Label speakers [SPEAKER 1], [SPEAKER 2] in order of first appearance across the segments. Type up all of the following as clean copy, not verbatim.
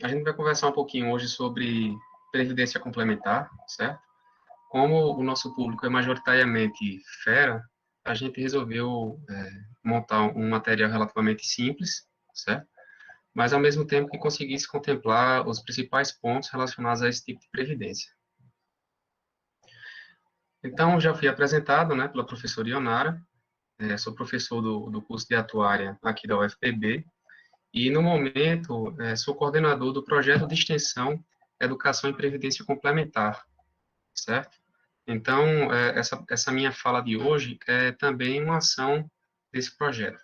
[SPEAKER 1] A gente vai conversar um pouquinho hoje sobre previdência complementar, certo? Como o nosso público é majoritariamente fera, a gente resolveu montar um material relativamente simples, certo? Mas ao mesmo tempo que conseguisse contemplar os principais pontos relacionados a esse tipo de previdência. Então, já fui apresentado, né, pela professora Ionara, sou professor do curso de atuária aqui da UFPB, e no momento sou coordenador do projeto de extensão Educação e Previdência Complementar, certo? Então, essa minha fala de hoje é também uma ação desse projeto.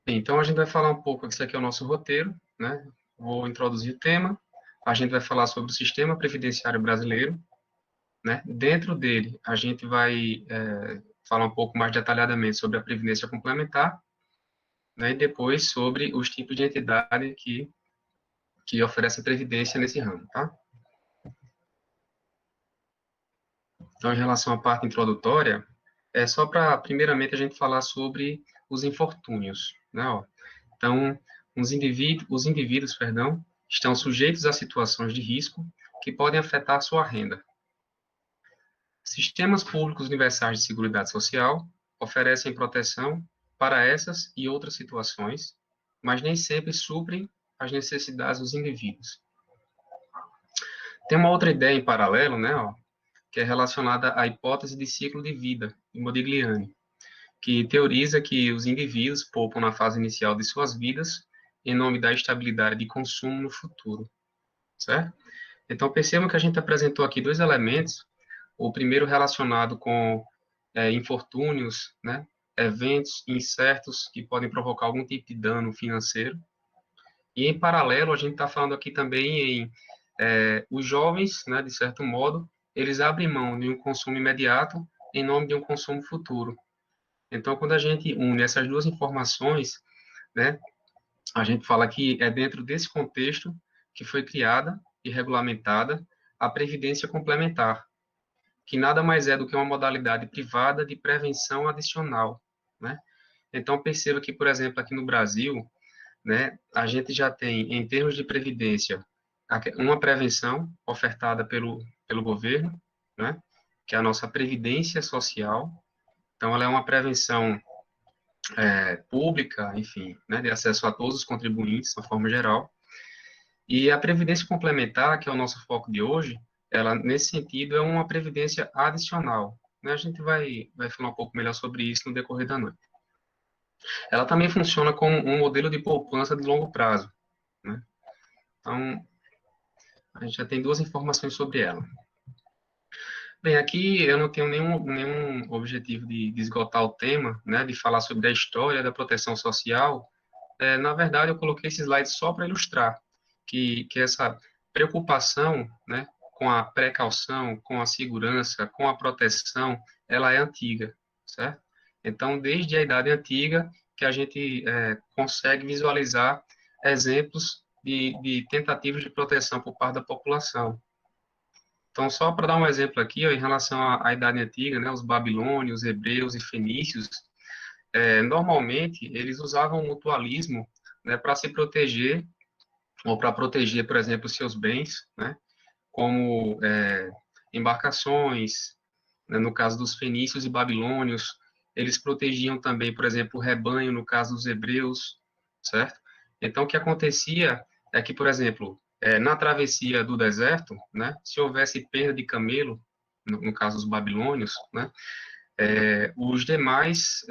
[SPEAKER 1] Então, a gente vai falar um pouco, esse aqui é o nosso roteiro, né? Vou introduzir o tema, a gente vai falar sobre o sistema previdenciário brasileiro, né? Dentro dele, a gente vai falar um pouco mais detalhadamente sobre a previdência complementar, né? E depois sobre os tipos de entidade que oferecem previdência nesse ramo, tá? Então, em relação à parte introdutória, é só para, primeiramente, a gente falar sobre os infortúnios, né? Ó. Então, os indivíduos, perdão, estão sujeitos a situações de risco que podem afetar a sua renda. Sistemas públicos universais de seguridade social oferecem proteção para essas e outras situações, mas nem sempre suprem as necessidades dos indivíduos. Tem uma outra ideia em paralelo, né, ó, que é relacionada à hipótese de ciclo de vida, de Modigliani, que teoriza que os indivíduos poupam na fase inicial de suas vidas em nome da estabilidade de consumo no futuro, certo? Então, percebam que a gente apresentou aqui dois elementos, o primeiro relacionado com infortúnios, né, eventos incertos que podem provocar algum tipo de dano financeiro, e em paralelo, a gente está falando aqui também em os jovens, né, de certo modo, eles abrem mão de um consumo imediato em nome de um consumo futuro. Então, quando a gente une essas duas informações, né, a gente fala que é dentro desse contexto que foi criada e regulamentada a previdência complementar, que nada mais é do que uma modalidade privada de prevenção adicional, né? Então, perceba que, por exemplo, aqui no Brasil, né, a gente já tem, em termos de previdência, uma prevenção ofertada pelo governo, né, que é a nossa previdência social. Então, ela é uma prevenção pública, enfim, né, de acesso a todos os contribuintes, de uma forma geral. E a previdência complementar, que é o nosso foco de hoje, ela, nesse sentido, é uma previdência adicional, né? A gente vai falar um pouco melhor sobre isso no decorrer da noite. Ela também funciona como um modelo de poupança de longo prazo, né? Então, a gente já tem duas informações sobre ela. Bem, aqui eu não tenho nenhum objetivo de esgotar o tema, né, de falar sobre a história da proteção social. Na verdade, eu coloquei esse slide só para ilustrar que essa preocupação, né, com a precaução, com a segurança, com a proteção, ela é antiga, certo? Então, desde a idade antiga, que a gente consegue visualizar exemplos de tentativas de proteção por parte da população. Então, só para dar um exemplo aqui, ó, em relação à Idade Antiga, né, os babilônios, hebreus e fenícios, normalmente eles usavam o mutualismo, né, para se proteger, ou para proteger, por exemplo, seus bens, né, como embarcações, né, no caso dos fenícios e babilônios, eles protegiam também, por exemplo, o rebanho, no caso dos hebreus, certo? Então, o que acontecia é que, por exemplo, na travessia do deserto, né, se houvesse perda de camelo, no caso dos babilônios, né, os demais,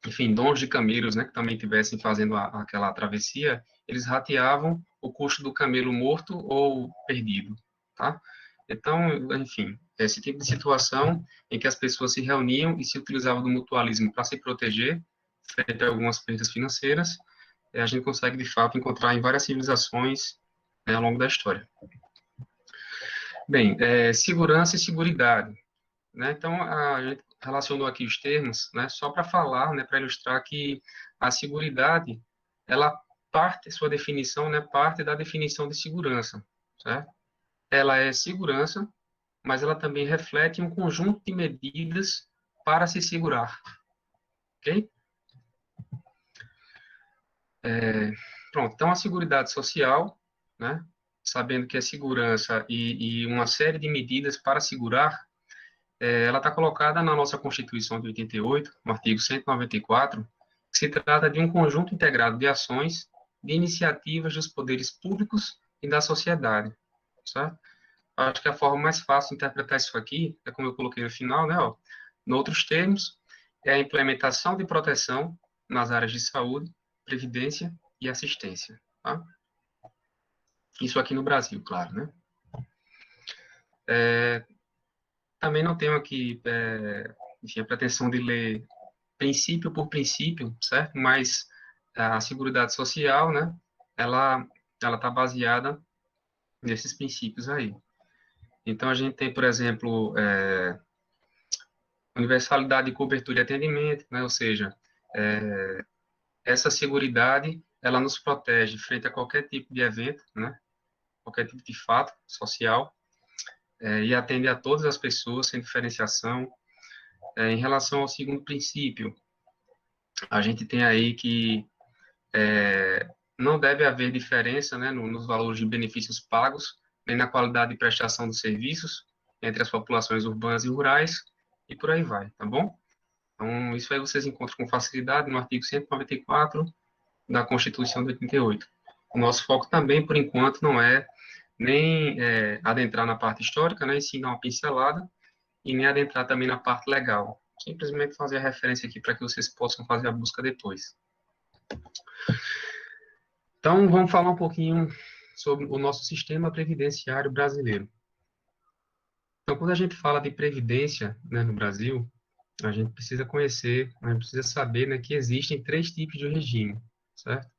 [SPEAKER 1] enfim, donos de camelos, né, que também estivessem fazendo aquela travessia, eles rateavam o custo do camelo morto ou perdido, tá? Então, enfim, esse tipo de situação em que as pessoas se reuniam e se utilizavam do mutualismo para se proteger, frente a algumas perdas financeiras, a gente consegue, de fato, encontrar em várias civilizações, né, ao longo da história. Bem, segurança e seguridade, né? Então, a gente relacionou aqui os termos, né, só para falar, né, para ilustrar que a seguridade, ela parte, sua definição, né, parte da definição de segurança, certo? Ela é segurança, mas ela também reflete um conjunto de medidas para se segurar, ok? Pronto, então a Seguridade Social, né, sabendo que a segurança e uma série de medidas para segurar, ela está colocada na nossa Constituição de 88, no artigo 194, que se trata de um conjunto integrado de ações, de iniciativas dos poderes públicos e da sociedade, certo? Acho que a forma mais fácil de interpretar isso aqui é como eu coloquei no final, né, ó, em outros termos, é a implementação de proteção nas áreas de saúde, previdência e assistência, tá? Isso aqui no Brasil, claro, né? Também não tenho aqui, enfim, a pretensão de ler princípio por princípio, certo? Mas a Seguridade Social, né, ela está baseada nesses princípios aí. Então, a gente tem, por exemplo, universalidade de cobertura e atendimento, né? Ou seja, essa seguridade, ela nos protege frente a qualquer tipo de evento, né? Qualquer tipo de fato social, e atende a todas as pessoas, sem diferenciação. Em relação ao segundo princípio, a gente tem aí que não deve haver diferença, né, nos valores de benefícios pagos, nem na qualidade de prestação dos serviços entre as populações urbanas e rurais, e por aí vai, tá bom? Então, isso aí vocês encontram com facilidade no artigo 194 da Constituição de 88. O nosso foco também, por enquanto, não é nem adentrar na parte histórica, né, e sim dar uma pincelada, e nem adentrar também na parte legal. Simplesmente fazer a referência aqui para que vocês possam fazer a busca depois. Então, vamos falar um pouquinho sobre o nosso sistema previdenciário brasileiro. Então, quando a gente fala de previdência, né, no Brasil, a gente precisa conhecer, a gente precisa saber, né, que existem três tipos de regime, certo?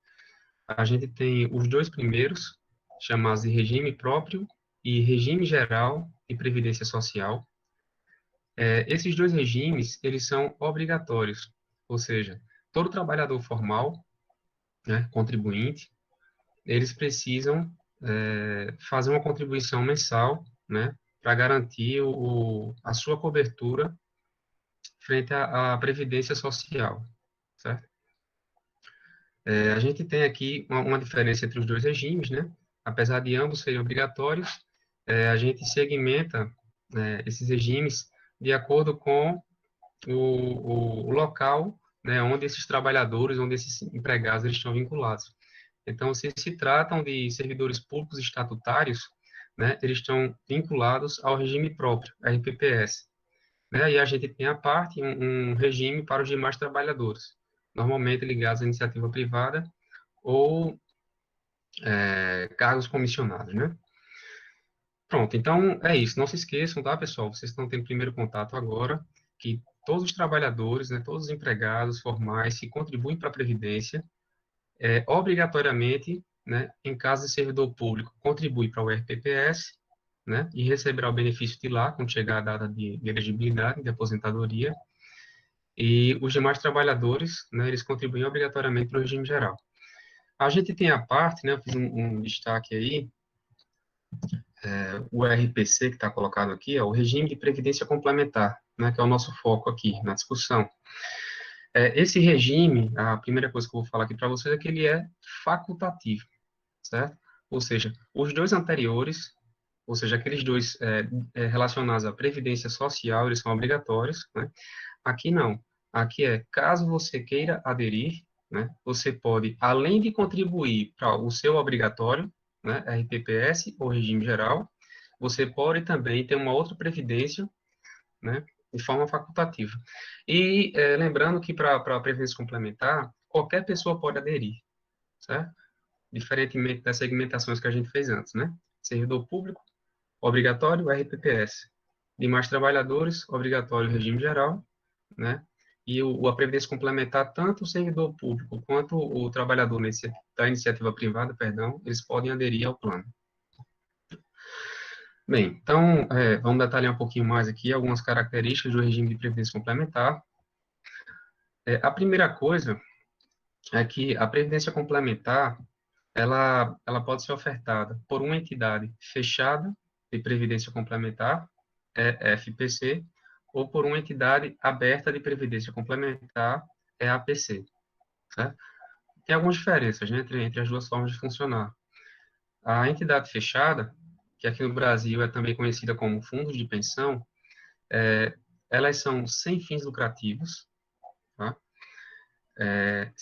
[SPEAKER 1] A gente tem os dois primeiros, chamados de regime próprio e regime geral de previdência social. Esses dois regimes, eles são obrigatórios, ou seja, todo trabalhador formal, né, contribuinte, eles precisam fazer uma contribuição mensal, né, para garantir a sua cobertura frente à previdência social, certo? A gente tem aqui uma diferença entre os dois regimes, né? Apesar de ambos serem obrigatórios, a gente segmenta esses regimes de acordo com o local, né, onde esses trabalhadores, onde esses empregados eles estão vinculados. Então, se tratam de servidores públicos estatutários, né, eles estão vinculados ao regime próprio, RPPS. Né, e a gente tem à parte um regime para os demais trabalhadores, normalmente ligados à iniciativa privada ou cargos comissionados, né? Pronto, então é isso. Não se esqueçam, tá, pessoal? Vocês estão tendo primeiro contato agora, que todos os trabalhadores, né, todos os empregados formais que contribuem para a Previdência, obrigatoriamente, né, em caso de servidor público, contribui para o RPPS, né, e receberá o benefício de lá, quando chegar a data de elegibilidade, de aposentadoria, e os demais trabalhadores, né, eles contribuem obrigatoriamente para o regime geral. A gente tem a parte, né, eu fiz um destaque aí, o RPC que está colocado aqui, é o regime de previdência complementar, né, que é o nosso foco aqui na discussão. Esse regime, a primeira coisa que eu vou falar aqui para vocês é que ele é facultativo, certo? Ou seja, os dois anteriores, ou seja, aqueles dois relacionados à previdência social, eles são obrigatórios, né? Aqui não. Aqui caso você queira aderir, né, você pode, além de contribuir para o seu obrigatório, né, RPPS ou regime geral, você pode também ter uma outra previdência, né, de forma facultativa. E lembrando que para a previdência complementar, qualquer pessoa pode aderir, certo? Diferentemente das segmentações que a gente fez antes, né? Servidor público, obrigatório, RPPS. Demais trabalhadores, obrigatório, regime geral, né? E a previdência complementar, tanto o servidor público quanto o trabalhador da iniciativa privada, perdão, eles podem aderir ao plano. Bem, então, vamos detalhar um pouquinho mais aqui algumas características do regime de previdência complementar. A primeira coisa é que a previdência complementar, ela pode ser ofertada por uma entidade fechada de previdência complementar, FPC, ou por uma entidade aberta de previdência complementar, APC, certo? tem algumas diferenças, né, entre as duas formas de funcionar. A entidade fechada, que aqui no Brasil é também conhecida como fundos de pensão, elas são sem fins lucrativos, tá?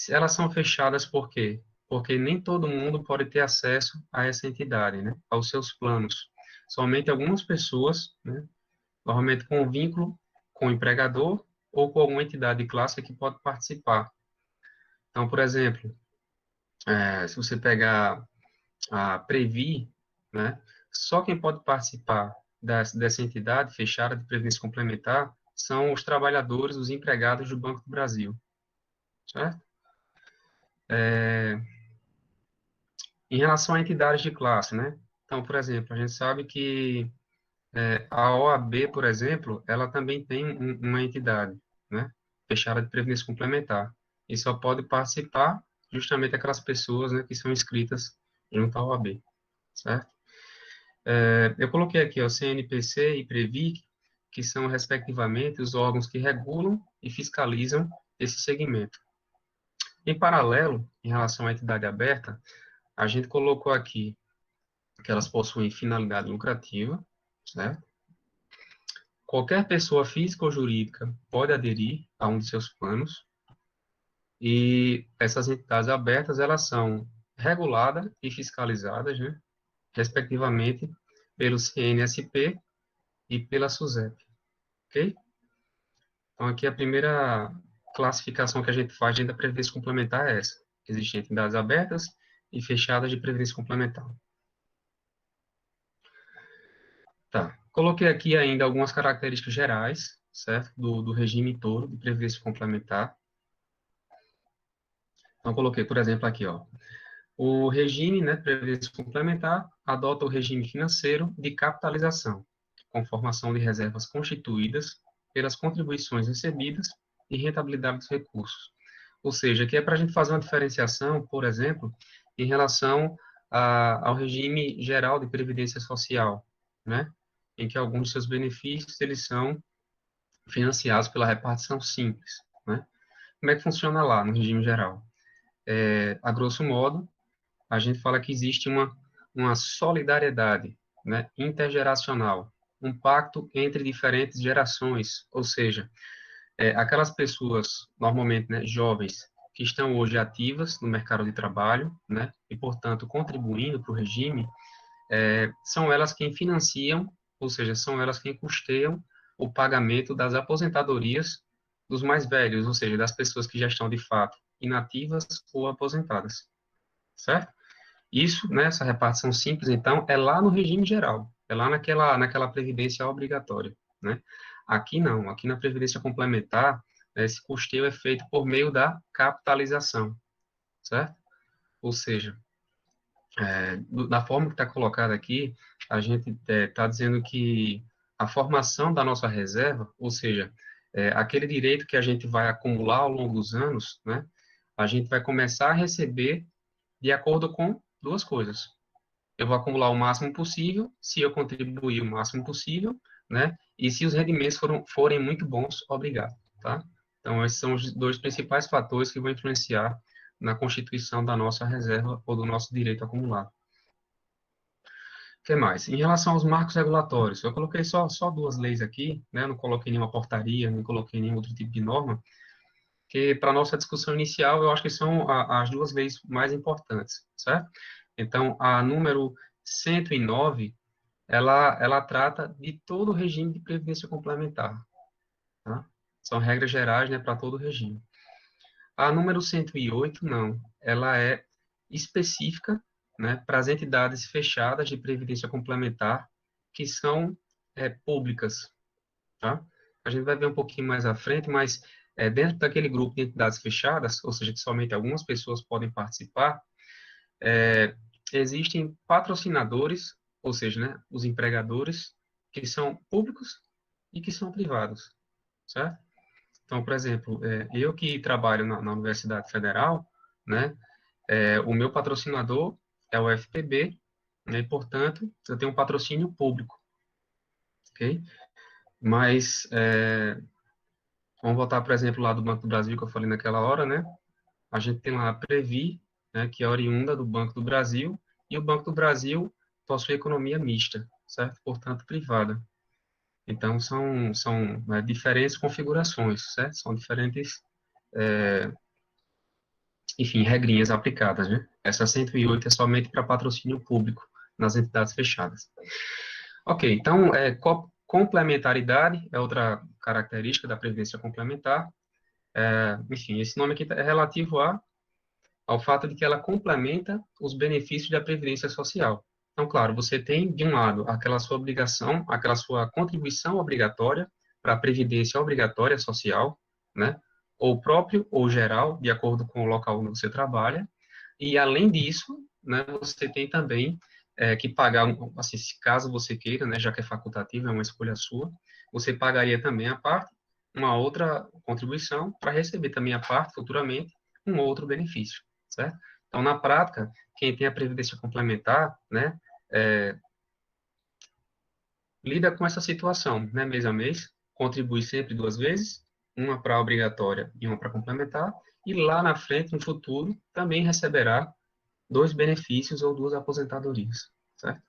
[SPEAKER 1] Elas são fechadas por quê? Porque nem todo mundo pode ter acesso a essa entidade, né, aos seus planos. Somente algumas pessoas, né, normalmente com um vínculo com o empregador ou com alguma entidade de classe que pode participar. Então, por exemplo, se você pegar a Previ, né, só quem pode participar dessa entidade fechada de previdência complementar são os trabalhadores, os empregados do Banco do Brasil, certo? Em relação a entidades de classe, né? Então, por exemplo, a gente sabe que a OAB, por exemplo, ela também tem uma entidade, né, fechada de previdência complementar. E só pode participar justamente aquelas pessoas, né, que são inscritas junto à OAB, certo? Eu coloquei aqui, ó, CNPC e Previc, que são, respectivamente, os órgãos que regulam e fiscalizam esse segmento. Em paralelo, em relação à entidade aberta, a gente colocou aqui que elas possuem finalidade lucrativa, certo? Qualquer pessoa física ou jurídica pode aderir a um de seus planos, e essas entidades abertas, elas são reguladas e fiscalizadas, né, respectivamente, pelo CNSP e pela SUSEP, ok? Então, aqui a primeira classificação que a gente faz dentro da Previdência Complementar é essa. Existem entidades abertas e fechadas de Previdência Complementar. Tá. Coloquei aqui ainda algumas características gerais, certo? Do regime todo de Previdência Complementar. Então, coloquei, por exemplo, aqui, ó. O regime, né, de Previdência Complementar adota o regime financeiro de capitalização, com formação de reservas constituídas pelas contribuições recebidas e rentabilidade dos recursos. Ou seja, aqui é para a gente fazer uma diferenciação, por exemplo, em relação ao regime geral de previdência social, né? Em que alguns de seus benefícios eles são financiados pela repartição simples, né? Como é que funciona lá no regime geral? A grosso modo, a gente fala que existe uma solidariedade, né, intergeracional, um pacto entre diferentes gerações, ou seja, aquelas pessoas, normalmente, né, jovens, que estão hoje ativas no mercado de trabalho, né, e, portanto, contribuindo para o regime, são elas quem financiam, ou seja, são elas quem custeiam o pagamento das aposentadorias dos mais velhos, ou seja, das pessoas que já estão, de fato, inativas ou aposentadas, certo? Isso, né, essa repartição simples, então, é lá no regime geral, é lá naquela previdência obrigatória, né? Aqui não, aqui na previdência complementar, esse custeio é feito por meio da capitalização, certo? Ou seja, da forma que está colocado aqui, a gente está dizendo que a formação da nossa reserva, ou seja, aquele direito que a gente vai acumular ao longo dos anos, né, a gente vai começar a receber de acordo com duas coisas. Eu vou acumular o máximo possível, se eu contribuir o máximo possível, né, e se os rendimentos forem muito bons, obrigado, tá? Então, esses são os dois principais fatores que vão influenciar na constituição da nossa reserva ou do nosso direito acumulado. O que mais? Em relação aos marcos regulatórios, eu coloquei só duas leis aqui, né? Não coloquei nenhuma portaria, não coloquei nenhum outro tipo de norma, que para nossa discussão inicial eu acho que são as duas leis mais importantes, certo? Então, a número 109, ela trata de todo o regime de previdência complementar, tá? São regras gerais, né, para todo o regime. A número 108, não. Ela é específica, né, para as entidades fechadas de previdência complementar que são públicas, tá? A gente vai ver um pouquinho mais à frente, mas dentro daquele grupo de entidades fechadas, ou seja, que somente algumas pessoas podem participar, existem patrocinadores, ou seja, né, os empregadores, que são públicos e que são privados, certo? Então, por exemplo, eu que trabalho na Universidade Federal, né, o meu patrocinador é o FPB, né, e, portanto, eu tenho um patrocínio público, ok? Mas, vamos voltar, por exemplo, lá do Banco do Brasil, que eu falei naquela hora, né? a gente tem lá a Previ, né, que é oriunda do Banco do Brasil, e o Banco do Brasil possui economia mista, certo? Portanto, privada. Então, são né, diferentes configurações, certo? São diferentes, enfim, regrinhas aplicadas, né? Essa 108 é somente para patrocínio público nas entidades fechadas. Ok, então, complementaridade é outra característica da previdência complementar. Enfim, esse nome aqui é relativo ao fato de que ela complementa os benefícios da previdência social. Então, claro, você tem, de um lado, aquela sua obrigação, aquela sua contribuição obrigatória para a previdência obrigatória social, né? Ou próprio ou geral, de acordo com o local onde você trabalha. E, além disso, né, você tem também que pagar, assim, se caso você queira, né, já que é facultativo, é uma escolha sua, você pagaria também a parte, uma outra contribuição, para receber também a parte, futuramente, um outro benefício, certo? Então, na prática, quem tem a previdência complementar, né, é, lida com essa situação, né, mês a mês, contribui sempre duas vezes, uma para obrigatória e uma para complementar, e lá na frente, no futuro, também receberá dois benefícios ou duas aposentadorias, certo?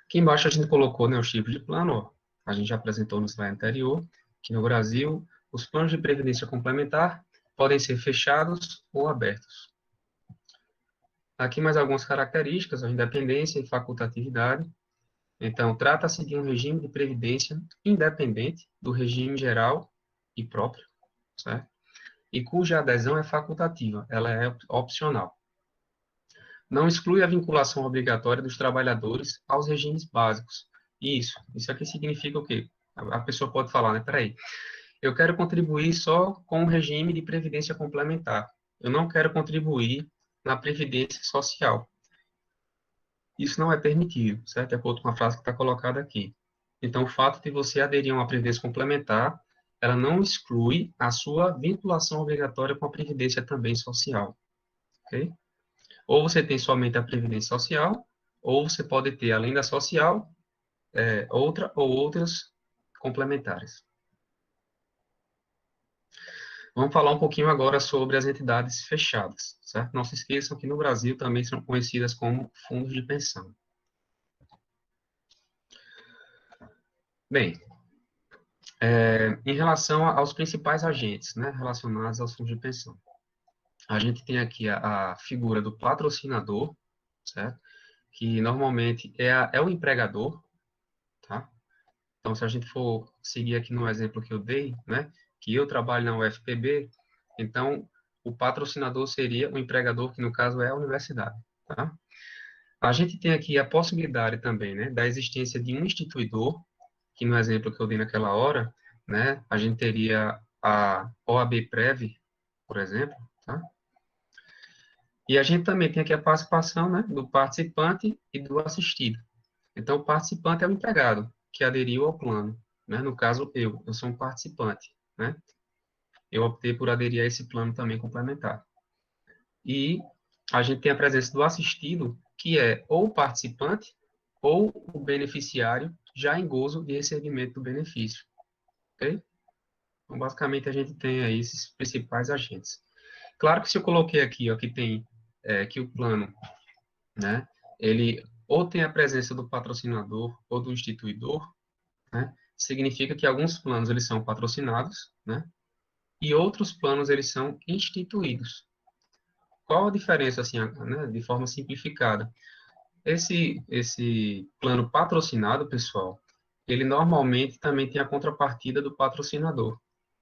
[SPEAKER 1] Aqui embaixo a gente colocou, né, os tipos de plano, ó. A gente já apresentou no slide anterior, que no Brasil, os planos de previdência complementar podem ser fechados ou abertos. Aqui mais algumas características, a independência e facultatividade. Então, trata-se de um regime de previdência independente do regime geral e próprio, certo? E cuja adesão é facultativa, ela é opcional. Não exclui a vinculação obrigatória dos trabalhadores aos regimes básicos. Isso aqui significa o quê? A pessoa pode falar, né? Peraí, eu quero contribuir só com o regime de previdência complementar. Eu não quero contribuir na previdência social. Isso não é permitido, certo? De acordo com a frase que está colocada aqui. Então, o fato de você aderir a uma previdência complementar, ela não exclui a sua vinculação obrigatória com a previdência também social, ok? Ou você tem somente a previdência social, ou você pode ter, além da social, outra ou outras complementares. Vamos falar um pouquinho agora sobre as entidades fechadas, certo? Não se esqueçam que no Brasil também são conhecidas como fundos de pensão. Bem, em relação aos principais agentes, né, relacionados aos fundos de pensão, a gente tem aqui a figura do patrocinador, certo? Que normalmente é o empregador, tá? Então, se a gente for seguir aqui no exemplo que eu dei, né, que eu trabalho na UFPB, então o patrocinador seria o empregador, que no caso é a universidade, tá? A gente tem aqui a possibilidade também, né, da existência de um instituidor, que no exemplo que eu dei naquela hora, né, a gente teria a OAB-Prev, por exemplo, tá? E a gente também tem aqui a participação, né, do participante e do assistido. Então, o participante é o empregado, que aderiu ao plano, né? No caso, eu sou um participante, né? Eu optei por aderir a esse plano também complementar. E a gente tem a presença do assistido, que é ou o participante ou o beneficiário já em gozo de recebimento do benefício, ok? Então, basicamente, a gente tem aí esses principais agentes. Claro que se eu coloquei aqui, ó, que tem que o plano, né, ele ou tem a presença do patrocinador ou do instituidor, né, significa que alguns planos eles são patrocinados, né, e outros planos eles são instituídos. Qual a diferença, assim, né, de forma simplificada? Esse plano patrocinado, pessoal, ele normalmente também tem a contrapartida do patrocinador,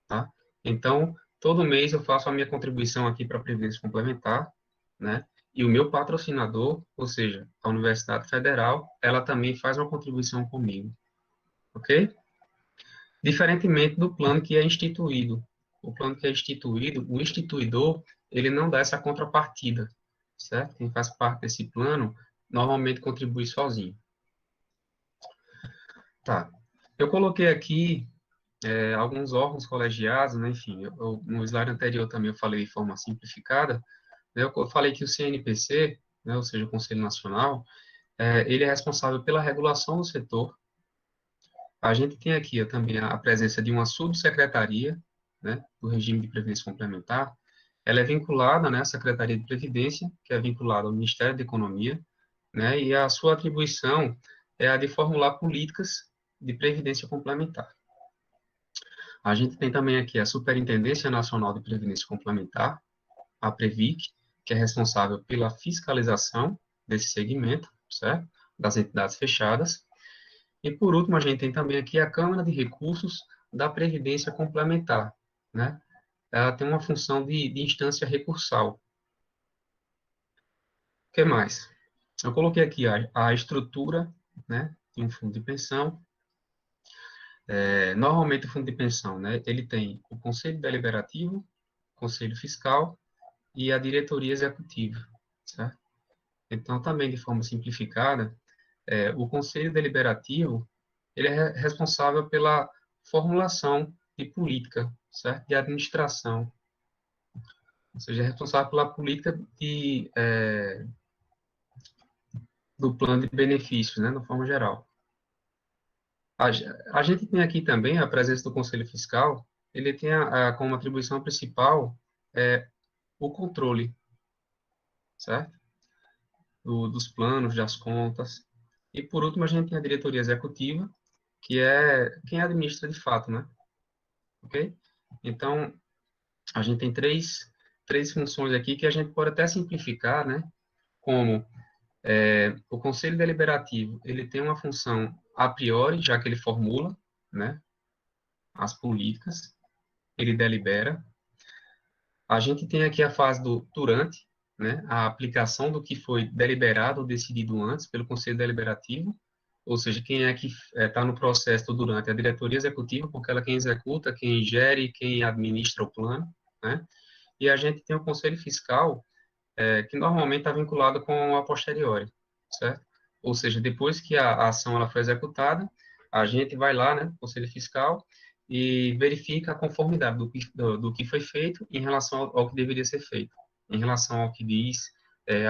[SPEAKER 1] tá? Então, todo mês eu faço a minha contribuição aqui para a Previdência Complementar, né? E o meu patrocinador, ou seja, a Universidade Federal, ela também faz uma contribuição comigo, ok? Diferentemente do plano que é instituído. O plano que é instituído, o instituidor, ele não dá essa contrapartida, certo? Quem faz parte desse plano, normalmente contribui sozinho. Tá. Eu coloquei aqui alguns órgãos colegiados, né? Enfim, no slide anterior também eu falei de forma simplificada, né? Eu falei que o CNPC, né, ou seja, o Conselho Nacional, ele é responsável pela regulação do setor. A gente tem aqui também a presença de uma subsecretaria, né, do regime de previdência complementar, Ela é vinculada, né, à Secretaria de Previdência, que é vinculada ao Ministério da Economia, né, e a sua atribuição é a de formular políticas de previdência complementar. A gente tem também aqui a Superintendência Nacional de Previdência Complementar, a Previc, que é responsável pela fiscalização desse segmento, certo? Das entidades fechadas. E, por último, a gente tem também aqui a Câmara de Recursos da Previdência Complementar, né? Ela tem uma função de instância recursal. O que mais? Eu coloquei aqui a estrutura, né, de um fundo de pensão. Normalmente, o fundo de pensão, né, ele tem o Conselho Deliberativo, o Conselho Fiscal e a Diretoria Executiva, certo? Então, também de forma simplificada, o Conselho Deliberativo, ele é responsável pela formulação de política, certo? De administração, ou seja, é responsável pela política do plano de benefícios, né, de forma geral. A gente tem aqui também a presença do Conselho Fiscal, ele tem como atribuição principal o controle, certo? Dos planos, das contas. E, por último, a gente tem a diretoria executiva, que é quem administra de fato, né? Ok? Então, a gente tem três funções aqui que a gente pode até simplificar, né? Como o Conselho Deliberativo, ele tem uma função a priori, já que ele formula, né? As políticas, ele delibera. A gente tem aqui a fase do durante, né? A aplicação do que foi deliberado ou decidido antes pelo Conselho Deliberativo, ou seja, quem é que está no processo do durante? A diretoria executiva, porque ela é quem executa, quem gere, quem administra o plano, né? E a gente tem o Conselho Fiscal, que normalmente está vinculado com a posteriori, certo? Ou seja, depois que a ação ela foi executada, a gente vai lá, né, Conselho Fiscal, e verifica a conformidade do que foi feito em relação ao que deveria ser feito, em relação ao que diz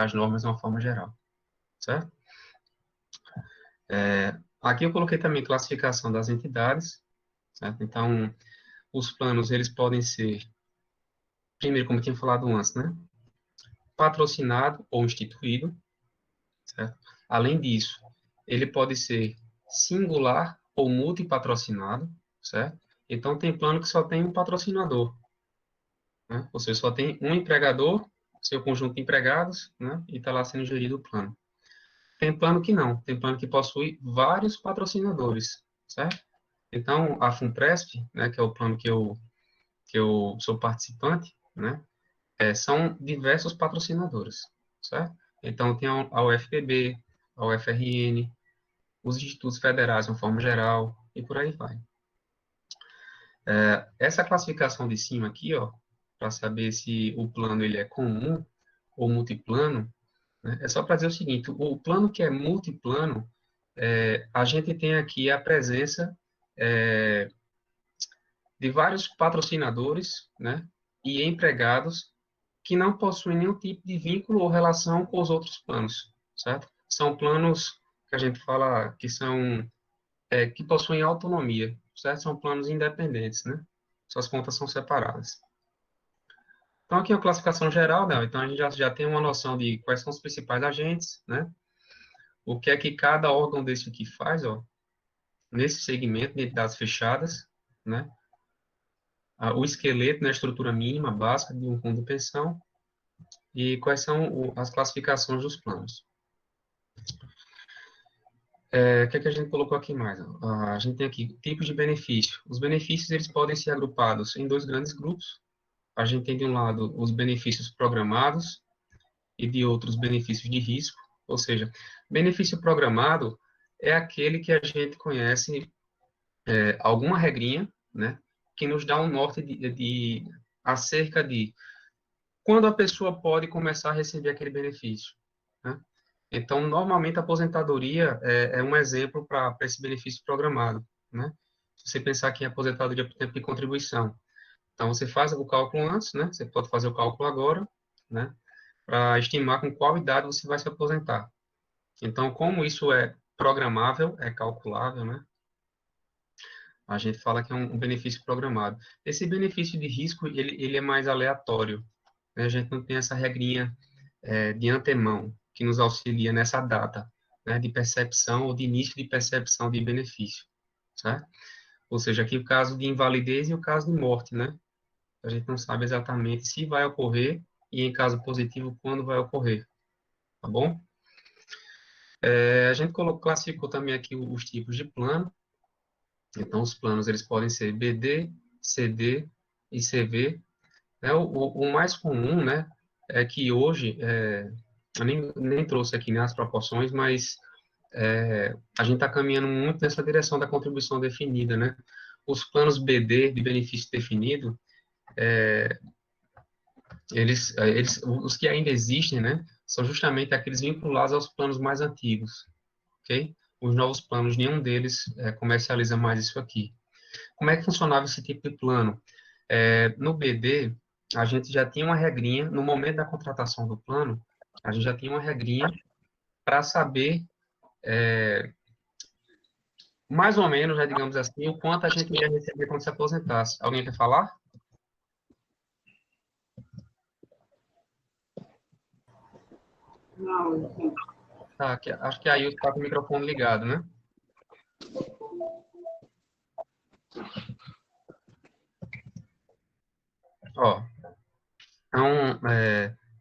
[SPEAKER 1] as normas de uma forma geral, certo? Aqui eu coloquei também classificação das entidades, certo? Então, os planos, eles podem ser, primeiro, como eu tinha falado antes, né, patrocinado ou instituído, certo? Além disso, ele pode ser singular ou multipatrocinado, certo? Então, tem plano que só tem um patrocinador, né? Ou seja, só tem um empregador, seu conjunto de empregados, né? E está lá sendo gerido o plano. Tem plano que não, tem plano que possui vários patrocinadores, certo? Então, a FUNPRESP, né, que é o plano que eu sou participante, né? São diversos patrocinadores, certo? Então, tem a UFPB, a UFRN, os institutos federais de uma forma geral, e por aí vai. Essa classificação de cima aqui, ó, para saber se o plano ele é comum ou multiplano, né, é só para dizer o seguinte, o plano que é multiplano, a gente tem aqui a presença de vários patrocinadores, né, e empregados que não possuem nenhum tipo de vínculo ou relação com os outros planos, certo? São planos que a gente fala que são que possuem autonomia, certo? São planos independentes, né? Suas contas são separadas. Então, aqui é a classificação geral, né? Então, a gente já tem uma noção de quais são os principais agentes, né? O que é que cada órgão desse aqui faz, ó, nesse segmento de entidades fechadas, né? O esqueleto, né, a estrutura mínima, básica de um fundo de pensão e quais são as classificações dos planos. O que é que a gente colocou aqui mais? A gente tem aqui tipos de benefício. Os benefícios, eles podem ser agrupados em dois grandes grupos. A gente tem, de um lado, os benefícios programados e de outros benefícios de risco. Ou seja, benefício programado é aquele que a gente conhece alguma regrinha, né, que nos dá um norte acerca de quando a pessoa pode começar a receber aquele benefício, né? Então, normalmente, a aposentadoria é um exemplo para esse benefício programado, né? Se você pensar aqui em aposentadoria por tempo de contribuição. Então, você faz o cálculo antes, né? Você pode fazer o cálculo agora, né? Para estimar com qual idade você vai se aposentar. Então, como isso é programável, é calculável, né? A gente fala que é um benefício programado. Esse benefício de risco, ele é mais aleatório, né? A gente não tem essa regrinha de antemão que nos auxilia nessa data, né, de percepção ou de início de percepção de benefício, certo? Ou seja, aqui o caso de invalidez e o caso de morte, né? A gente não sabe exatamente se vai ocorrer e, em caso positivo, quando vai ocorrer, tá bom? A gente classificou também aqui os tipos de plano. Então, os planos eles podem ser BD, CD e CV. Né? O mais comum, né, é que hoje, eu nem trouxe aqui, né, as proporções, mas a gente está caminhando muito nessa direção da contribuição definida, né? Os planos BD, de benefício definido, os que ainda existem, né, são justamente aqueles vinculados aos planos mais antigos, ok? Os novos planos, nenhum deles comercializa mais isso aqui. Como é que funcionava esse tipo de plano? No BD, a gente já tinha uma regrinha, no momento da contratação do plano, a gente já tinha uma regrinha para saber, mais ou menos, né, digamos assim, o quanto a gente ia receber quando se aposentasse. Alguém quer falar?
[SPEAKER 2] Não.
[SPEAKER 1] Tá, acho que aí está com o microfone ligado, né? Ó,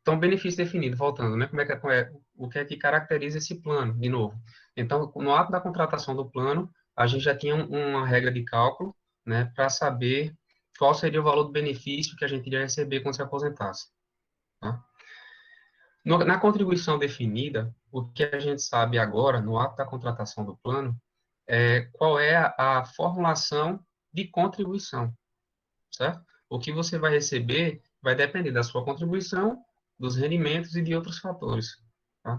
[SPEAKER 1] então, benefício definido, voltando, né? O que é que caracteriza esse plano, de novo? Então, no ato da contratação do plano, a gente já tinha uma regra de cálculo, né, para saber qual seria o valor do benefício que a gente iria receber quando se aposentasse, tá? Na contribuição definida, o que a gente sabe agora, no ato da contratação do plano, é qual é a formulação de contribuição, certo? O que você vai receber vai depender da sua contribuição, dos rendimentos e de outros fatores, tá?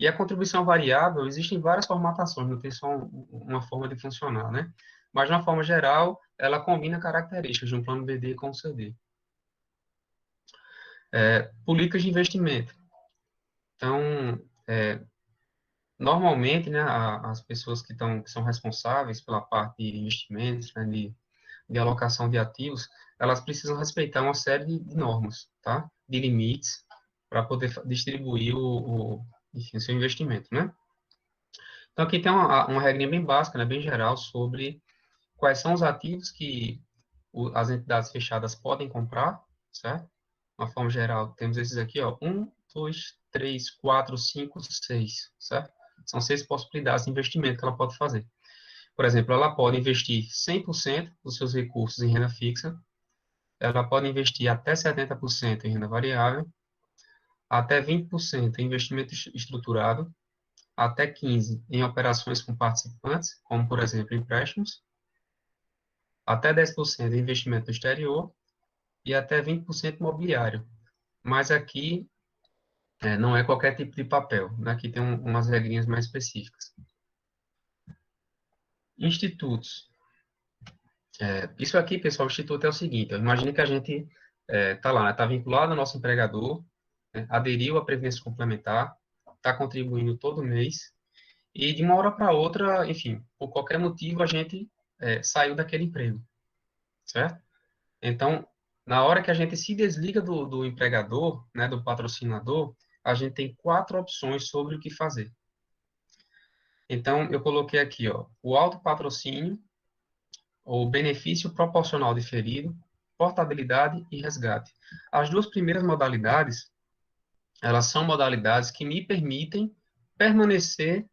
[SPEAKER 1] E a contribuição variável, existem várias formatações, não tem só uma forma de funcionar, né? Mas, de uma forma geral, ela combina características de um plano BD com o CD. Políticas de investimento. Então, normalmente, né, as pessoas que são responsáveis pela parte de investimentos, né, de alocação de ativos, elas precisam respeitar uma série de normas, tá? De limites para poder distribuir enfim, o seu investimento, né? Então, aqui tem uma regrinha bem básica, né, bem geral, sobre quais são os ativos que as entidades fechadas podem comprar, certo? De uma forma geral, temos esses aqui, ó, 1, 2, 3, 4, 5, 6, certo? São 6 possibilidades de investimento que ela pode fazer. Por exemplo, ela pode investir 100% dos seus recursos em renda fixa, ela pode investir até 70% em renda variável, até 20% em investimento estruturado, até 15% em operações com participantes, como, por exemplo, empréstimos, até 10% em investimento no exterior e até 20% imobiliário. Mas aqui não é qualquer tipo de papel, né? Aqui tem umas regrinhas mais específicas. Institutos. Isso aqui, pessoal, o instituto é o seguinte, imagine que a gente está lá, está vinculado ao nosso empregador, né, aderiu à Previdência Complementar, está contribuindo todo mês, e de uma hora para outra, enfim, por qualquer motivo, a gente saiu daquele emprego, certo? Então, na hora que a gente se desliga do empregador, né, do patrocinador, a gente tem 4 opções sobre o que fazer. Então, eu coloquei aqui, ó, o autopatrocínio, ou benefício proporcional diferido, portabilidade e resgate. As duas primeiras modalidades, elas são modalidades que me permitem permanecer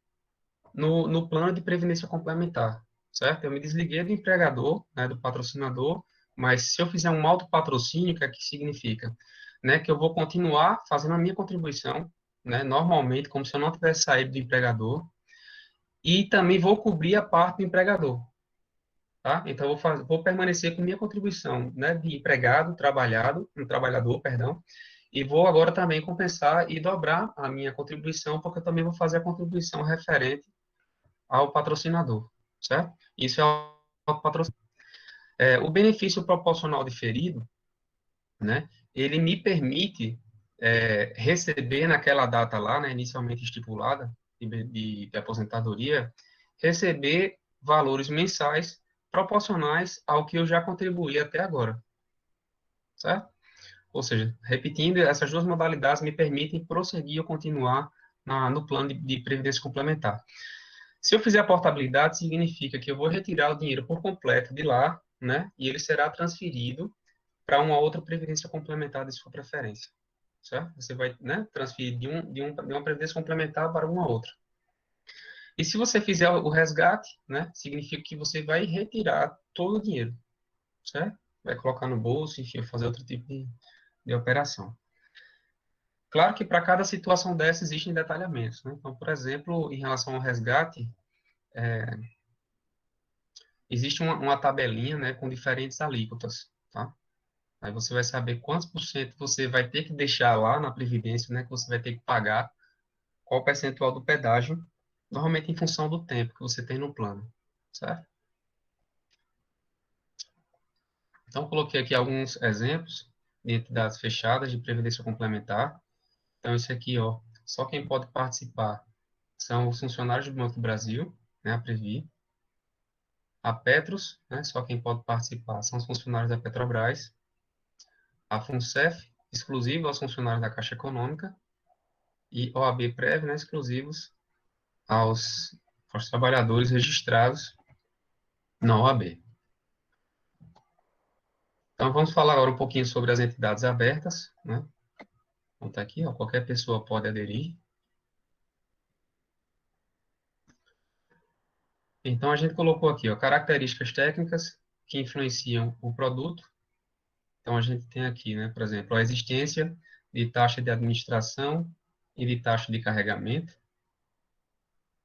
[SPEAKER 1] no plano de previdência complementar, certo? Eu me desliguei do empregador, né, do patrocinador, mas se eu fizer um autopatrocínio, o que é que significa? Né, que eu vou continuar fazendo a minha contribuição, né, normalmente, como se eu não tivesse saído do empregador, e também vou cobrir a parte do empregador, tá? Então, vou permanecer com minha contribuição, né, de empregado, um trabalhador, perdão, e vou agora também compensar e dobrar a minha contribuição, porque eu também vou fazer a contribuição referente ao patrocinador, certo? Isso é o patrocínio. O benefício proporcional diferido, né, ele me permite receber naquela data lá, né, inicialmente estipulada, de aposentadoria, receber valores mensais proporcionais ao que eu já contribuí até agora, certo? Ou seja, repetindo, essas duas modalidades me permitem prosseguir ou continuar no plano de previdência complementar. Se eu fizer a portabilidade, significa que eu vou retirar o dinheiro por completo de lá, né? E ele será transferido para uma outra previdência complementar de sua preferência, certo? Você vai, né, transferir de uma previdência complementar para uma outra. E se você fizer o resgate, né, significa que você vai retirar todo o dinheiro, certo? Vai colocar no bolso, enfim, fazer outro tipo de operação. Claro que para cada situação dessa existem detalhamentos, né? Então, por exemplo, em relação ao resgate, existe uma tabelinha, né, com diferentes alíquotas, tá? Aí você vai saber quantos por cento você vai ter que deixar lá na Previdência, né, que você vai ter que pagar, qual o percentual do pedágio, normalmente em função do tempo que você tem no plano, certo? Então, coloquei aqui alguns exemplos de entidades fechadas de previdência complementar. Então, esse aqui, ó, só quem pode participar são os funcionários do Banco do Brasil, né, a Previ. A Petros, né, só quem pode participar são os funcionários da Petrobras. A FUNCEF, exclusivo aos funcionários da Caixa Econômica. E OAB-Prev, né, exclusivos aos trabalhadores registrados na OAB. Então, vamos falar agora um pouquinho sobre as entidades abertas, né? Então, tá aqui, ó, qualquer pessoa pode aderir. Então, a gente colocou aqui, ó, características técnicas que influenciam o produto. Então, a gente tem aqui, né, por exemplo, a existência de taxa de administração e de taxa de carregamento.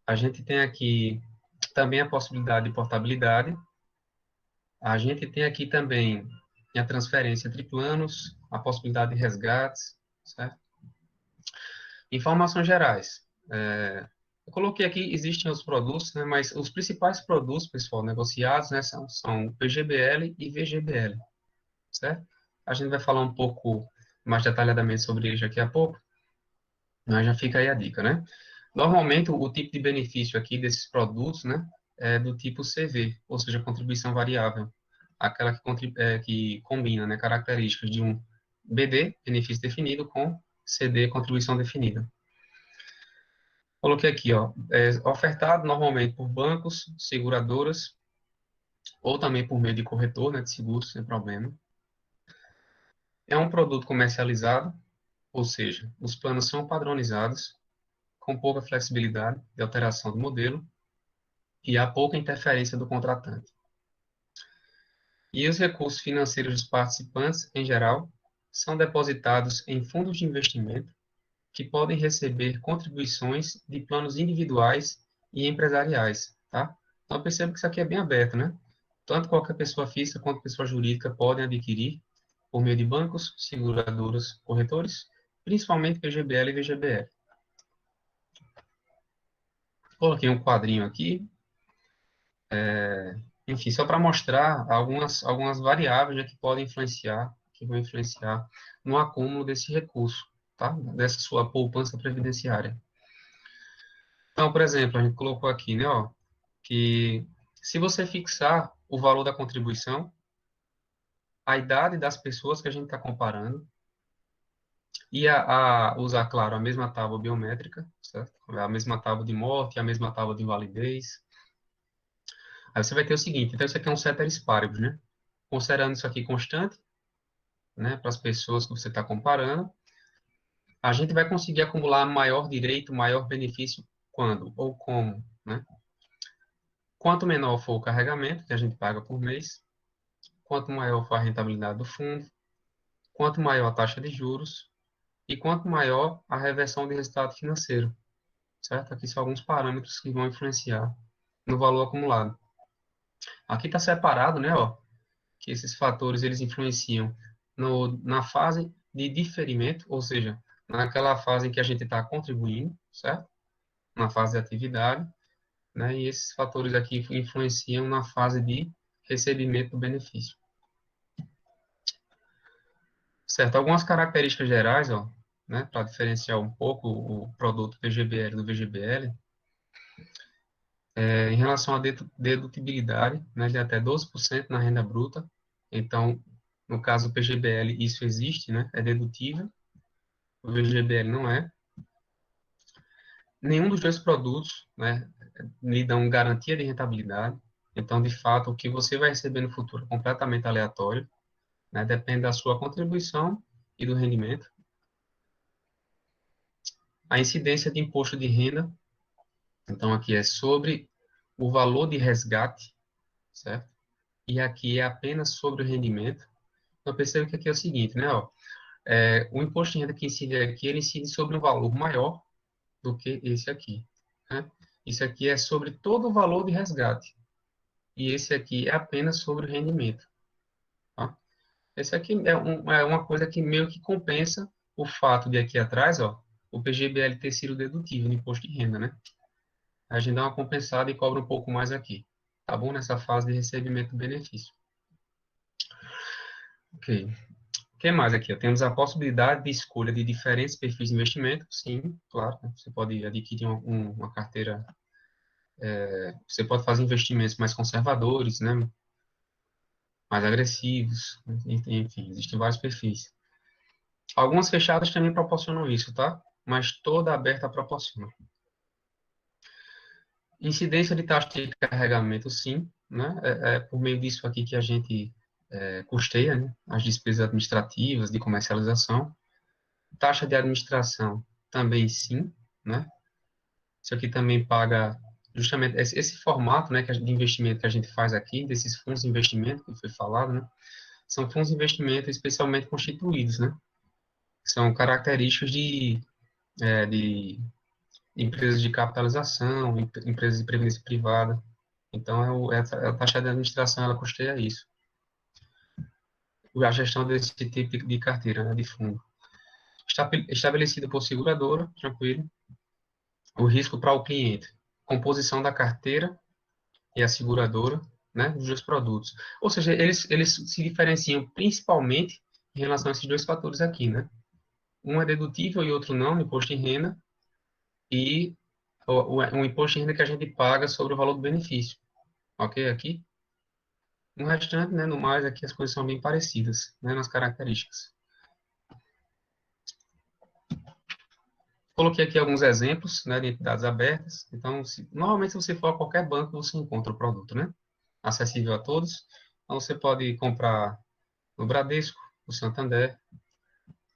[SPEAKER 1] A gente tem aqui também a possibilidade de portabilidade. A gente tem aqui também a transferência entre planos, a possibilidade de resgates, certo? Informações gerais. Eu coloquei aqui, existem os produtos, né, mas os principais produtos, pessoal, negociados, né, são PGBL e VGBL, certo? A gente vai falar um pouco mais detalhadamente sobre eles daqui a pouco, mas já fica aí a dica, né? Normalmente, o tipo de benefício aqui desses produtos, né, é do tipo CV, ou seja, contribuição variável, aquela que combina, né, características de um BD, benefício definido, com CD, contribuição definida. Coloquei aqui, ó, ofertado normalmente por bancos, seguradoras, ou também por meio de corretor, né, de seguros, sem problema. É um produto comercializado, ou seja, os planos são padronizados, com pouca flexibilidade de alteração do modelo, e há pouca interferência do contratante. E os recursos financeiros dos participantes, em geral, são depositados em fundos de investimento que podem receber contribuições de planos individuais e empresariais, tá? Então, perceba que isso aqui é bem aberto, né? Tanto qualquer pessoa física quanto pessoa jurídica podem adquirir por meio de bancos, seguradoras, corretores, principalmente PGBL e VGBL. Coloquei um quadrinho aqui, enfim, só para mostrar algumas variáveis, né, que vão influenciar no acúmulo desse recurso, tá? Dessa sua poupança previdenciária. Então, por exemplo, a gente colocou aqui, né, ó, que se você fixar o valor da contribuição, a idade das pessoas que a gente está comparando, e usar, claro, a mesma tábua biométrica, certo? A mesma tábua de morte, a mesma tábua de invalidez. Aí você vai ter o seguinte, então isso aqui é um ceteris paribus, né? Considerando isso aqui constante, né, para as pessoas que você está comparando, a gente vai conseguir acumular maior direito, maior benefício quando ou como, né? Quanto menor for o carregamento que a gente paga por mês, quanto maior for a rentabilidade do fundo, quanto maior a taxa de juros e quanto maior a reversão de resultado financeiro, certo? Aqui são alguns parâmetros que vão influenciar no valor acumulado. Aqui está separado, né, ó, que esses fatores eles influenciam na fase de diferimento, ou seja, naquela fase em que a gente está contribuindo, certo? Na fase de atividade, né? E esses fatores aqui influenciam na fase de recebimento do benefício. Certo? Algumas características gerais, ó, né, para diferenciar um pouco o produto PGBL do VGBL, em relação à dedutibilidade, né, de até 12% na renda bruta. Então, No caso do PGBL, isso existe, né? É dedutível. O VGBL não é. Nenhum dos dois produtos, né, lhe dão garantia de rentabilidade. Então, de fato, o que você vai receber no futuro é completamente aleatório, né? Depende da sua contribuição e do rendimento. A incidência de imposto de renda, então aqui é sobre o valor de resgate, certo? E aqui é apenas sobre o rendimento. Então, perceba que aqui é o seguinte, né? Ó, o imposto de renda que incide aqui, ele incide sobre um valor maior do que esse aqui, né? Isso aqui é sobre todo o valor de resgate. E esse aqui é apenas sobre o rendimento, tá? Esse aqui é uma coisa que meio que compensa o fato de aqui atrás, ó, o PGBL ter sido dedutível no imposto de renda, né? A gente dá uma compensada e cobra um pouco mais aqui, tá bom? Nessa fase de recebimento do benefício. Ok. O que mais aqui? Ó? Temos a possibilidade de escolha de diferentes perfis de investimento. Sim, claro, né? Você pode adquirir uma carteira, você pode fazer investimentos mais conservadores, né? Mais agressivos, enfim, existem vários perfis. Algumas fechadas também proporcionam isso, tá? Mas toda aberta proporciona. Incidência de taxa de carregamento, sim, né? É por meio disso aqui que a gente custeia, né? As despesas administrativas, de comercialização. Taxa de administração, também sim, né? Isso aqui também paga justamente esse formato, né, de investimento que a gente faz aqui, desses fundos de investimento que foi falado, né? São fundos de investimento especialmente constituídos, né? São características de empresas de capitalização, empresas de previdência privada. Então, a taxa de administração, ela custeia isso. A gestão desse tipo de carteira, né, de fundo. Estabelecido por seguradora, tranquilo. O risco para o cliente. Composição da carteira e a seguradora, né, dos dois produtos. Ou seja, eles se diferenciam principalmente em relação a esses dois fatores aqui, né? Um é dedutível e outro não, no imposto de renda, e o imposto de renda que a gente paga sobre o valor do benefício. Ok? Aqui. No restante, né, no mais, aqui as coisas são bem parecidas, né, nas características. Coloquei aqui alguns exemplos, né, de entidades abertas. Então, normalmente, se você for a qualquer banco, você encontra o produto, né? Acessível a todos. Então, você pode comprar no Bradesco, no Santander,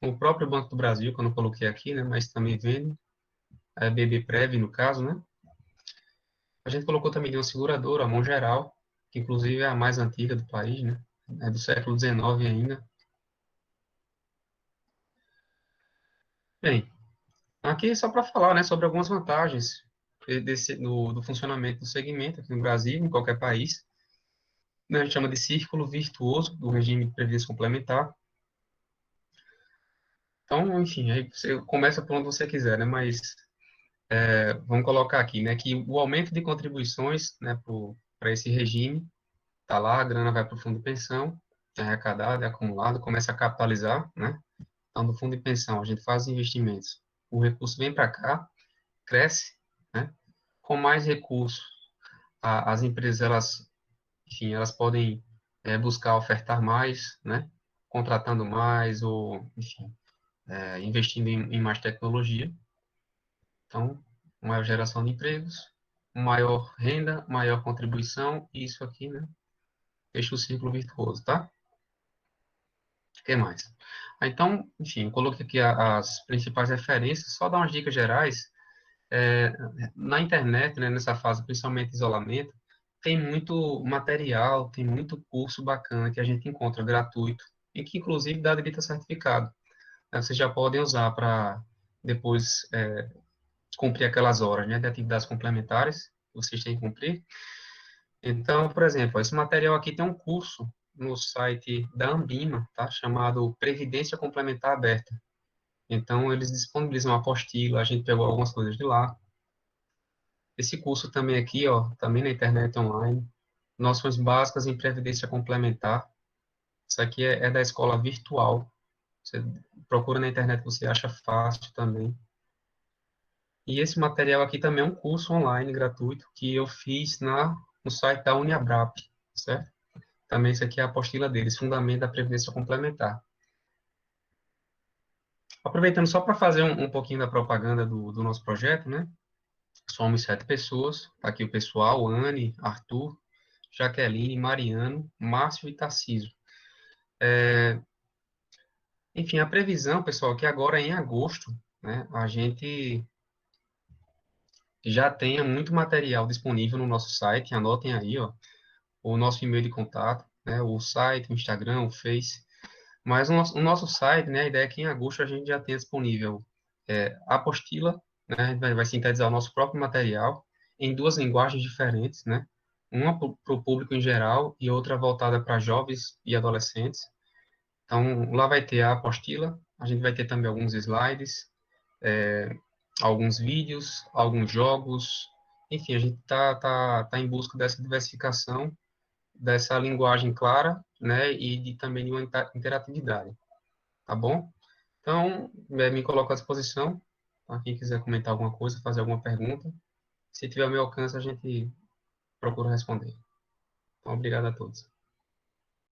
[SPEAKER 1] no próprio Banco do Brasil, que eu não coloquei aqui, né, mas também vende. A BB Prev, no caso, né? A gente colocou também de uma seguradora, a Mongeral, que inclusive é a mais antiga do país, né? É do século XIX ainda. Bem, aqui é só para falar, né, sobre algumas vantagens do funcionamento do segmento aqui no Brasil, em qualquer país. Né, a gente chama de círculo virtuoso do regime de previdência complementar. Então, enfim, aí você começa por onde você quiser, né, mas vamos colocar aqui, né, que o aumento de contribuições, né, para esse regime, tá lá, a grana vai para o fundo de pensão, é arrecadado, é acumulado, começa a capitalizar, né? Então, do fundo de pensão, a gente faz investimentos, o recurso vem para cá, cresce, né? Com mais recursos, as empresas, elas, enfim, elas podem buscar ofertar mais, né? Contratando mais ou, enfim, investindo em mais tecnologia. Então, maior geração de empregos, maior renda, maior contribuição, e isso aqui, né? Fecha o ciclo virtuoso, tá? O que mais? Então, enfim, eu coloquei aqui as principais referências, só dar umas dicas gerais. É, Na internet, né, nessa fase, principalmente isolamento, tem muito material, tem muito curso bacana que a gente encontra gratuito e que, inclusive, dá direito a certificado. Vocês já podem usar para depois cumprir aquelas horas, né, de atividades complementares que vocês têm que cumprir. Então, por exemplo, esse material aqui tem um curso no site da Ambima, tá? Chamado Previdência Complementar Aberta. Então, eles disponibilizam uma apostila, a gente pegou algumas coisas de lá. Esse curso também aqui, ó, também na internet online, noções básicas em Previdência Complementar. Isso aqui é da escola virtual. Você procura na internet, você acha fácil também. E esse material aqui também é um curso online gratuito que eu fiz no site da Uniabrap, certo? Também isso aqui é a apostila deles, Fundamento da Previdência Complementar. Aproveitando só para fazer um pouquinho da propaganda do nosso projeto, né? Somos 7 pessoas. Tá aqui o pessoal, Anne, Arthur, Jaqueline, Mariano, Márcio e Tarcísio. Enfim, a previsão, pessoal, é que agora em agosto, né, a gente já tenha muito material disponível no nosso site. Anotem aí, ó, o nosso e-mail de contato, né, o site, o Instagram, o Face. Mas o nosso site, né, a ideia é que em agosto a gente já tenha disponível a apostila, né, a gente vai sintetizar o nosso próprio material em duas linguagens diferentes, né, uma para o público em geral e outra voltada para jovens e adolescentes. Então, lá vai ter a apostila, a gente vai ter também alguns slides, alguns vídeos, alguns jogos, enfim, a gente tá em busca dessa diversificação, dessa linguagem clara, né, e também de uma interatividade, tá bom? Então, me coloco à disposição, para quem quiser comentar alguma coisa, fazer alguma pergunta. Se tiver ao meu alcance, a gente procura responder. Então, obrigado a todos.